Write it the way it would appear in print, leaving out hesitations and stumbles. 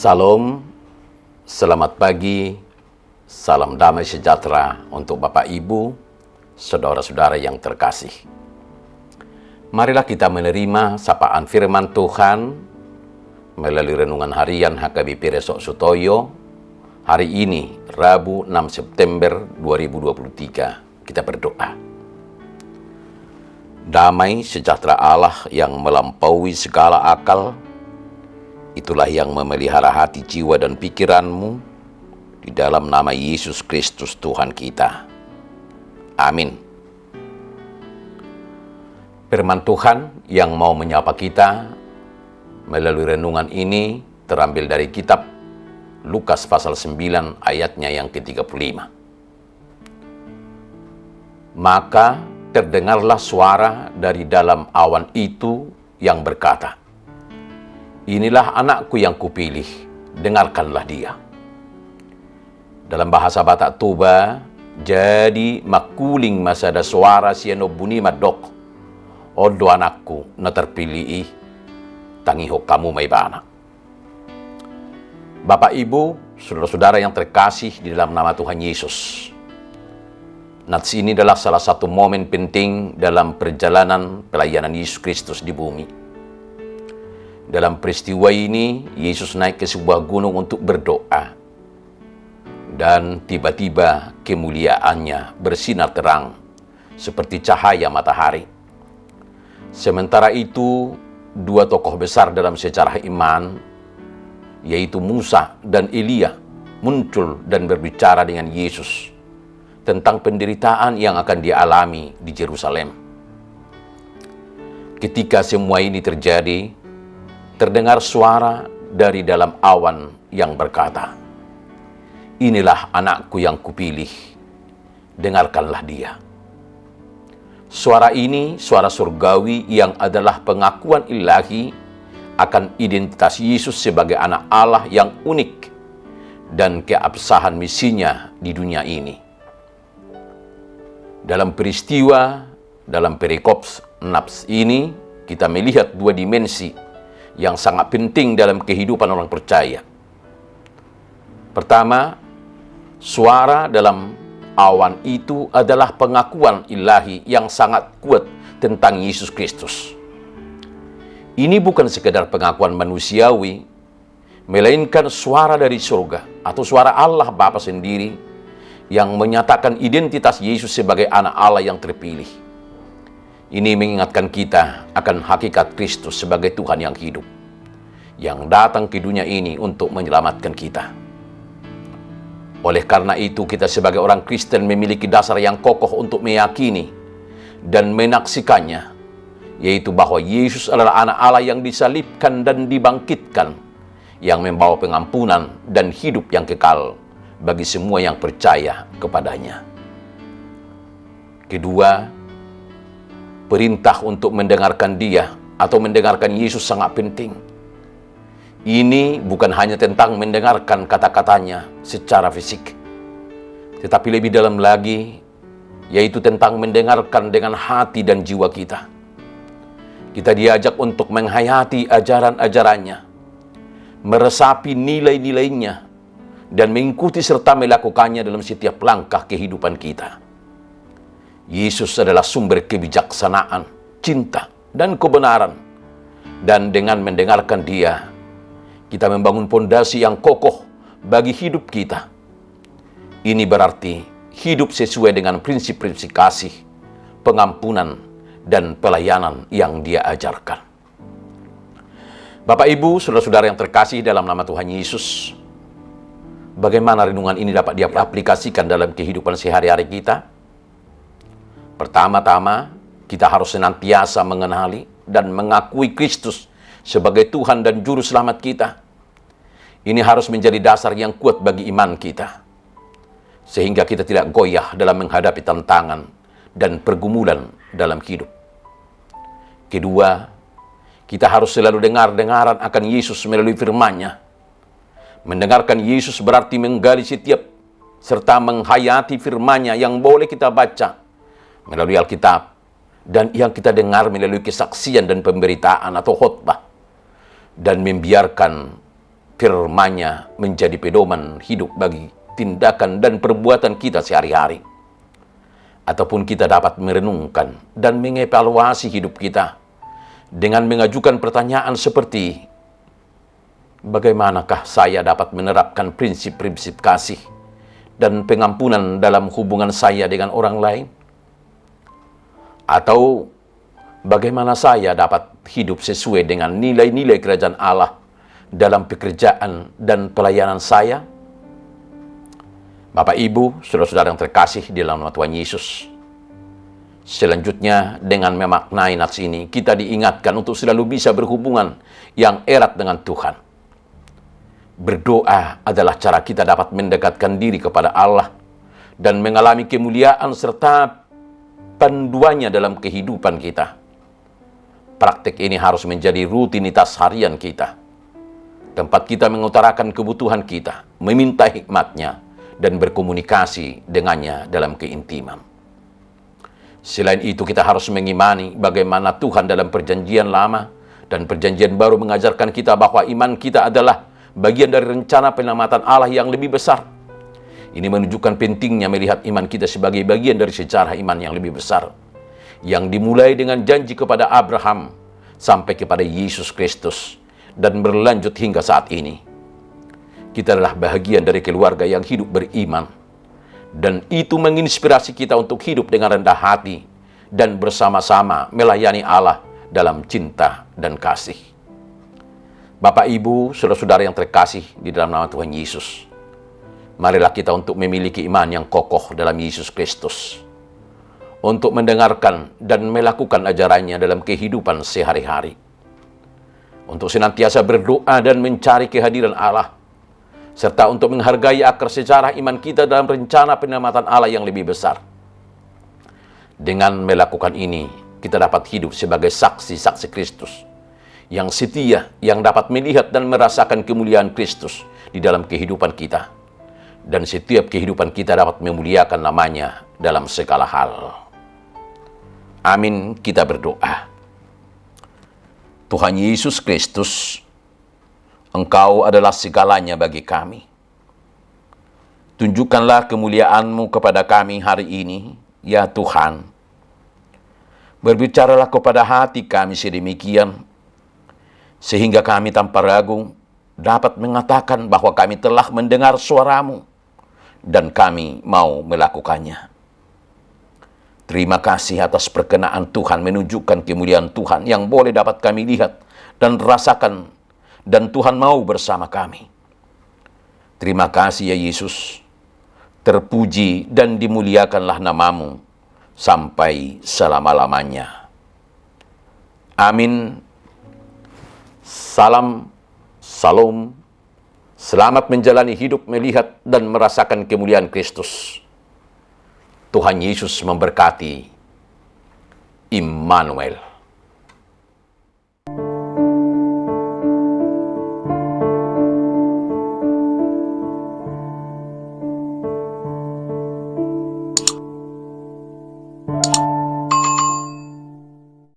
Salam, selamat pagi, salam damai sejahtera untuk Bapak Ibu, saudara-saudara yang terkasih. Marilah kita menerima sapaan firman Tuhan melalui renungan harian HKBP Resok Sutoyo hari ini, Rabu 6 September 2023. Kita berdoa. Damai sejahtera Allah yang melampaui segala akal, itulah yang memelihara hati, jiwa, dan pikiranmu di dalam nama Yesus Kristus Tuhan kita. Amin. Firman Tuhan yang mau menyapa kita melalui renungan ini terambil dari kitab Lukas pasal 9 ayatnya yang ke-35. Maka terdengarlah suara dari dalam awan itu yang berkata, "Inilah anakku yang kupilih, dengarkanlah dia." Dalam bahasa Batak Toba, jadi makuling masada suara siano buni madok, odo anakku na terpilih, tangiho kamu may bana. Bapak Ibu, saudara-saudara yang terkasih di dalam nama Tuhan Yesus. Nats ini adalah salah satu momen penting dalam perjalanan pelayanan Yesus Kristus di bumi. Dalam peristiwa ini, Yesus naik ke sebuah gunung untuk berdoa. Dan tiba-tiba kemuliaannya bersinar terang seperti cahaya matahari. Sementara itu, dua tokoh besar dalam sejarah iman, yaitu Musa dan Elia, muncul dan berbicara dengan Yesus tentang penderitaan yang akan dialami di Yerusalem. Ketika semua ini terjadi, terdengar suara dari dalam awan yang berkata, "Inilah anakku yang kupilih, dengarkanlah dia." Suara ini suara surgawi yang adalah pengakuan ilahi akan identitas Yesus sebagai anak Allah yang unik dan keabsahan misinya di dunia ini. Dalam peristiwa, dalam perikop nafs ini, kita melihat dua dimensi yang sangat penting dalam kehidupan orang percaya. Pertama, suara dalam awan itu adalah pengakuan ilahi yang sangat kuat tentang Yesus Kristus. Ini bukan sekedar pengakuan manusiawi, melainkan suara dari surga atau suara Allah Bapa sendiri yang menyatakan identitas Yesus sebagai anak Allah yang terpilih. Ini mengingatkan kita akan hakikat Kristus sebagai Tuhan yang hidup, yang datang ke dunia ini untuk menyelamatkan kita. Oleh karena itu, kita sebagai orang Kristen memiliki dasar yang kokoh untuk meyakini dan menaksikannya, yaitu bahwa Yesus adalah anak Allah yang disalibkan dan dibangkitkan, yang membawa pengampunan dan hidup yang kekal bagi semua yang percaya kepadanya. Kedua, perintah untuk mendengarkan Dia atau mendengarkan Yesus sangat penting. Ini bukan hanya tentang mendengarkan kata-katanya secara fisik, tetapi lebih dalam lagi, yaitu tentang mendengarkan dengan hati dan jiwa kita. Kita diajak untuk menghayati ajaran-ajarannya, meresapi nilai-nilainya, dan mengikuti serta melakukannya dalam setiap langkah kehidupan kita. Yesus adalah sumber kebijaksanaan, cinta, dan kebenaran. Dan dengan mendengarkan Dia, kita membangun fondasi yang kokoh bagi hidup kita. Ini berarti hidup sesuai dengan prinsip-prinsip kasih, pengampunan, dan pelayanan yang Dia ajarkan. Bapak Ibu, saudara-saudara yang terkasih dalam nama Tuhan Yesus, bagaimana renungan ini dapat diaplikasikan dalam kehidupan sehari-hari kita? Pertama-tama, kita harus senantiasa mengenali dan mengakui Kristus sebagai Tuhan dan Juru Selamat kita. Ini harus menjadi dasar yang kuat bagi iman kita, sehingga kita tidak goyah dalam menghadapi tantangan dan pergumulan dalam hidup. Kedua, kita harus selalu dengar-dengaran akan Yesus melalui firman-Nya. Mendengarkan Yesus berarti menggali setiap serta menghayati firman-Nya yang boleh kita baca melalui Alkitab dan yang kita dengar melalui kesaksian dan pemberitaan atau khotbah, dan membiarkan firman-Nya menjadi pedoman hidup bagi tindakan dan perbuatan kita sehari-hari. Ataupun kita dapat merenungkan dan mengevaluasi hidup kita dengan mengajukan pertanyaan seperti, bagaimanakah saya dapat menerapkan prinsip-prinsip kasih dan pengampunan dalam hubungan saya dengan orang lain? Atau bagaimana saya dapat hidup sesuai dengan nilai-nilai kerajaan Allah dalam pekerjaan dan pelayanan saya? Bapak, Ibu, saudara-saudara yang terkasih di dalam nama Tuhan Yesus. Selanjutnya, dengan memaknai nats ini, kita diingatkan untuk selalu bisa berhubungan yang erat dengan Tuhan. Berdoa adalah cara kita dapat mendekatkan diri kepada Allah dan mengalami kemuliaan serta panduannya dalam kehidupan kita. Praktik ini harus menjadi rutinitas harian kita, tempat kita mengutarakan kebutuhan kita, meminta hikmat-Nya, dan berkomunikasi dengannya dalam keintiman. Selain itu, kita harus mengimani bagaimana Tuhan dalam perjanjian lama dan perjanjian baru mengajarkan kita bahwa iman kita adalah bagian dari rencana penyelamatan Allah yang lebih besar. Ini menunjukkan pentingnya melihat iman kita sebagai bagian dari sejarah iman yang lebih besar, yang dimulai dengan janji kepada Abraham sampai kepada Yesus Kristus dan berlanjut hingga saat ini. Kita adalah bahagian dari keluarga yang hidup beriman, dan itu menginspirasi kita untuk hidup dengan rendah hati dan bersama-sama melayani Allah dalam cinta dan kasih. Bapak, Ibu, saudara-saudara yang terkasih di dalam nama Tuhan Yesus, marilah kita untuk memiliki iman yang kokoh dalam Yesus Kristus, untuk mendengarkan dan melakukan ajarannya dalam kehidupan sehari-hari, untuk senantiasa berdoa dan mencari kehadiran Allah, serta untuk menghargai akar sejarah iman kita dalam rencana penyelamatan Allah yang lebih besar. Dengan melakukan ini, kita dapat hidup sebagai saksi-saksi Kristus yang setia, yang dapat melihat dan merasakan kemuliaan Kristus di dalam kehidupan kita. Dan setiap kehidupan kita dapat memuliakan namanya dalam segala hal. Amin, kita berdoa. Tuhan Yesus Kristus, Engkau adalah segalanya bagi kami. Tunjukkanlah kemuliaan-Mu kepada kami hari ini, ya Tuhan. Berbicaralah kepada hati kami sedemikian, sehingga kami tanpa ragu dapat mengatakan bahwa kami telah mendengar suara-Mu, dan kami mau melakukannya. Terima kasih atas perkenaan Tuhan menunjukkan kemuliaan Tuhan yang boleh dapat kami lihat dan rasakan, dan Tuhan mau bersama kami. Terima kasih ya Yesus. Terpuji dan dimuliakanlah nama-Mu sampai selama-lamanya. Amin. Salam, salam. Selamat menjalani hidup melihat dan merasakan kemuliaan Kristus. Tuhan Yesus memberkati. Immanuel.